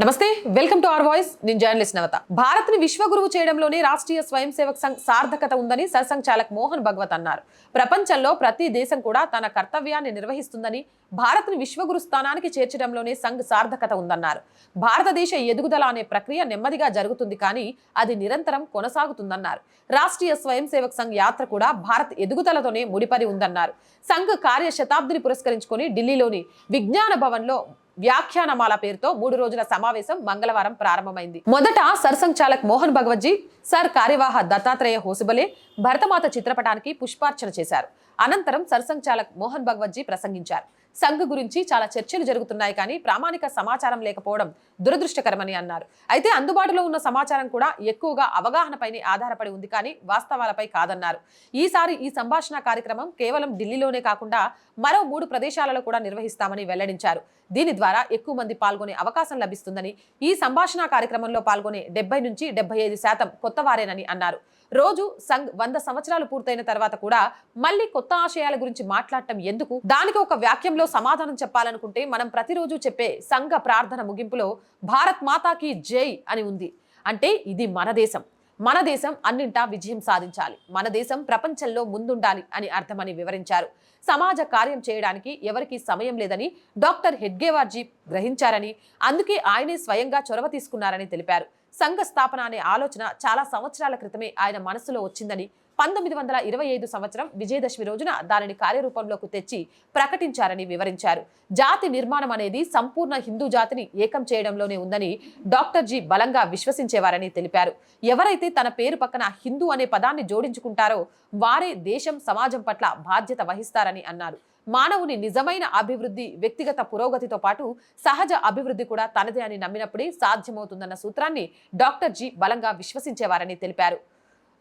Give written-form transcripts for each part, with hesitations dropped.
నమస్తే, welcome to our voice. నేను journalist నవత. భారత్ ని విశ్వగురువు చేయడంలోనే రాష్ట్రీయ స్వయం సేవక్ సంఘ్ సార్థకత ఉందని సర్సంఘ్ చాలక్ మోహన్ భగవత్ అన్నారు. ప్రపంచంలో ప్రతి దేశం కూడా తన కర్తవ్యాన్ని నిర్వహిస్తుందని, భారత్ ని విశ్వగురు స్థానానికి చేర్చడంలోనే సంఘ్ సార్థకత ఉందన్నారు. భారతదేశ ఎదుగుదల అనే ప్రక్రియ నెమ్మదిగా జరుగుతుంది, కానీ అది నిరంతరం కొనసాగుతుందన్నారు. రాష్ట్రీయ స్వయం సేవక్ సంఘ్ యాత్ర కూడా భారత్ ఎదుగుదలతోనే ముడిపడి ఉందన్నారు. సంఘ్ కార్య శతాబ్దిని పురస్కరించుకొని ఢిల్లీలోని విజ్ఞాన భవన్ లో వ్యాఖ్యానమాల పేరుతో 3 రోజుల సమావేశం మంగళవారం ప్రారంభమైంది. మొదట సర్సంఘ్ చాలక్ మోహన్ భగవత్జీ, సర్ కార్యవాహ దత్తాత్రేయ హోసబలే భరతమాత చిత్రపటానికి పుష్పార్చన చేశారు. అనంతరం సర్సంఘ్ చాలక్ మోహన్ భగవత్జీ ప్రసంగించారు. సంఘ్ గురించి చాలా చర్చలు జరుగుతున్నాయి, కానీ ప్రామాణిక సమాచారం లేకపోవడం దురదృష్టకరమని అన్నారు. అయితే అందుబాటులో ఉన్న సమాచారం కూడా ఎక్కువగా అవగాహనపైనే ఆధారపడి ఉంది, కానీ వాస్తవాలపై కాదన్నారు. ఈసారి ఈ సంభాషణ కార్యక్రమం కేవలం ఢిల్లీలోనే కాకుండా మరో 3 ప్రదేశాలలో కూడా నిర్వహిస్తామని వెల్లడించారు. దీని ద్వారా ఎక్కువ మంది పాల్గొనే అవకాశం లభిస్తుందని, ఈ సంభాషణ కార్యక్రమంలో పాల్గొనే 70 నుంచి 75% కొత్త వారేనని అన్నారు. రోజు సంఘ్ 100 సంవత్సరాలు పూర్తయిన తర్వాత కూడా మళ్ళీ కొత్త ఆశయాల గురించి మాట్లాడటం ఎందుకు? దానికి ఒక వాక్యంలో సమాధానం చెప్పాలనుకుంటే మనం ప్రతిరోజు చెప్పే సంఘ ప్రార్థన ముగింపులో భారత్ మాతాకి జై అని ఉంది. అంటే ఇది మన దేశం, మన దేశం అన్నింటా విజయం సాధించాలి, మన దేశం ప్రపంచంలో ముందుండాలి అని అర్థమని వివరించారు. సమాజ కార్యం చేయడానికి ఎవరికీ సమయం లేదని డాక్టర్ హెడ్గేవార్జీ గ్రహించారని, అందుకే ఆయనే స్వయంగా చొరవ తీసుకున్నారని తెలిపారు. సంఘ స్థాపన అనే ఆలోచన చాలా సంవత్సరాల క్రితమే ఆయన మనసులో వచ్చిందని, 1925 సంవత్సరం విజయదశమి రోజున దానిని కార్యరూపంలోకి తెచ్చి ప్రకటించారని వివరించారు. జాతి నిర్మాణం అనేది సంపూర్ణ హిందూ జాతిని ఏకం చేయడంలోనే ఉందని డాక్టర్ జీ బలంగా విశ్వసించేవారని తెలిపారు. ఎవరైతే తన పేరు పక్కన హిందూ అనే పదాన్ని జోడించుకుంటారో వారే దేశం, సమాజం పట్ల బాధ్యత వహిస్తారని అన్నారు. మానవుని నిజమైన అభివృద్ధి వ్యక్తిగత పురోగతితో పాటు సహజ అభివృద్ధి కూడా తనదే అని నమ్మినప్పుడే సాధ్యమవుతుందన్న సూత్రాన్ని డాక్టర్ జీ బలంగా విశ్వసించేవారని తెలిపారు.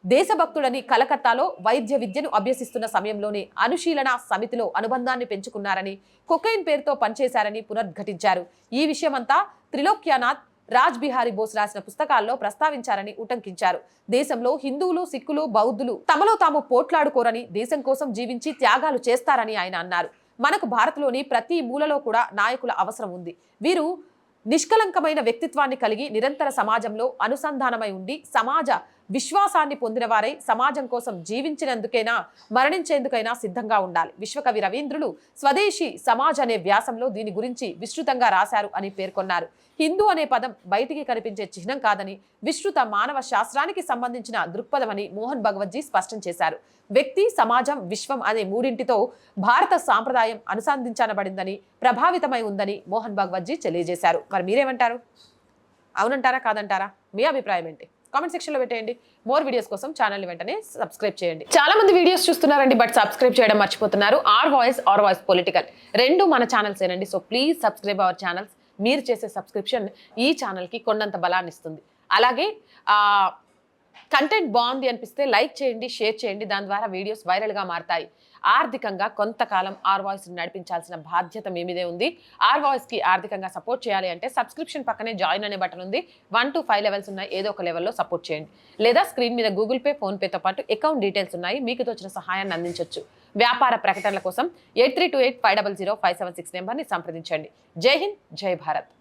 దేశభక్తుడని కలకత్తాలో వైద్య విద్యను అభ్యసిస్తున్న సమయంలోనే అనుశీలన సమితిలో అనుబంధాన్ని పెంచుకున్నారని, కొకైన్ పేరుతో పనిచేశారని పునర్ఘటించారు. ఈ విషయమంతా త్రిలోక్యానాథ్, రాజ్ బిహారీ బోస్ రాసిన పుస్తకాల్లో ప్రస్తావించారని ఉటంకించారు. దేశంలో హిందువులు, సిక్కులు, బౌద్ధులు తమలో తాము పోట్లాడుకోరని, దేశం కోసం జీవించి త్యాగాలు చేస్తారని ఆయన అన్నారు. మనకు భారత్లోని ప్రతి మూలలో కూడా నాయకుల అవసరం ఉంది. వీరు నిష్కలంకమైన వ్యక్తిత్వాన్ని కలిగి నిరంతర సమాజంలో అనుసంధానమై ఉండి సమాజ విశ్వాసాన్ని పొందిన వారై సమాజం కోసం జీవించినందుకైనా మరణించేందుకైనా సిద్ధంగా ఉండాలి. విశ్వకవి రవీంద్రులు స్వదేశీ సమాజ్ అనే వ్యాసంలో దీని గురించి విస్తృతంగా రాశారు అని పేర్కొన్నారు. హిందూ అనే పదం బయటికి కనిపించే చిహ్నం కాదని, విస్తృత మానవ శాస్త్రానికి సంబంధించిన దృక్పథమని మోహన్ భగవత్జీ స్పష్టం చేశారు. వ్యక్తి, సమాజం, విశ్వం అనే మూడింటితో భారత సాంప్రదాయం అనుసంధించబడిందని, ప్రభావితమై ఉందని మోహన్ భగవత్జీ తెలియజేశారు. మరి మీరేమంటారు? అవునంటారా, కాదంటారా? మీ అభిప్రాయం ఏంటి? కామెంట్ సెక్షన్ లో పెట్టేయండి. మోర్ వీడియోస్ కోసం ఛానల్ వెంటనే సబ్స్క్రైబ్ చేయండి. చాలా మంది వీడియోస్ చూస్తున్నారండి, బట్ సబ్స్క్రైబ్ చేయడం మర్చిపోతున్నారు. ఆర్ వాయిస్ పొలిటికల్ రెండు మన ఛానల్స్ ఏనండి. So please subscribe our channels. మీరు చేసే సబ్స్క్రిప్షన్ ఈ ఛానల్కి కొండంత బలాన్ని ఇస్తుంది. అలాగే కంటెంట్ బాగుంది అనిపిస్తే లైక్ చేయండి, షేర్ చేయండి. దాని ద్వారా వీడియోస్ వైరల్గా మారతాయి. ఆర్థికంగా కొంతకాలం ఆర్ వాయిస్ని నడిపించాల్సిన బాధ్యత మీ మీదే ఉంది. ఆర్ వాయిస్కి ఆర్థికంగా సపోర్ట్ చేయాలి అంటే సబ్స్క్రిప్షన్ పక్కనే జాయిన్ అనే బటన్ ఉంది. 1 to 5 లెవెల్స్ ఉన్నాయి. ఏదో ఒక లెవెల్లో సపోర్ట్ చేయండి. లేదా స్క్రీన్ మీద గూగుల్ పే, ఫోన్పేతో పాటు అకౌంట్ డీటెయిల్స్ ఉన్నాయి. మీకు తోచిన సహాయాన్ని అందించవచ్చు. వ్యాపార ప్రకటనల కోసం 8328500576 నెంబర్ని సంప్రదించండి. జై హింద్, జై భారత్.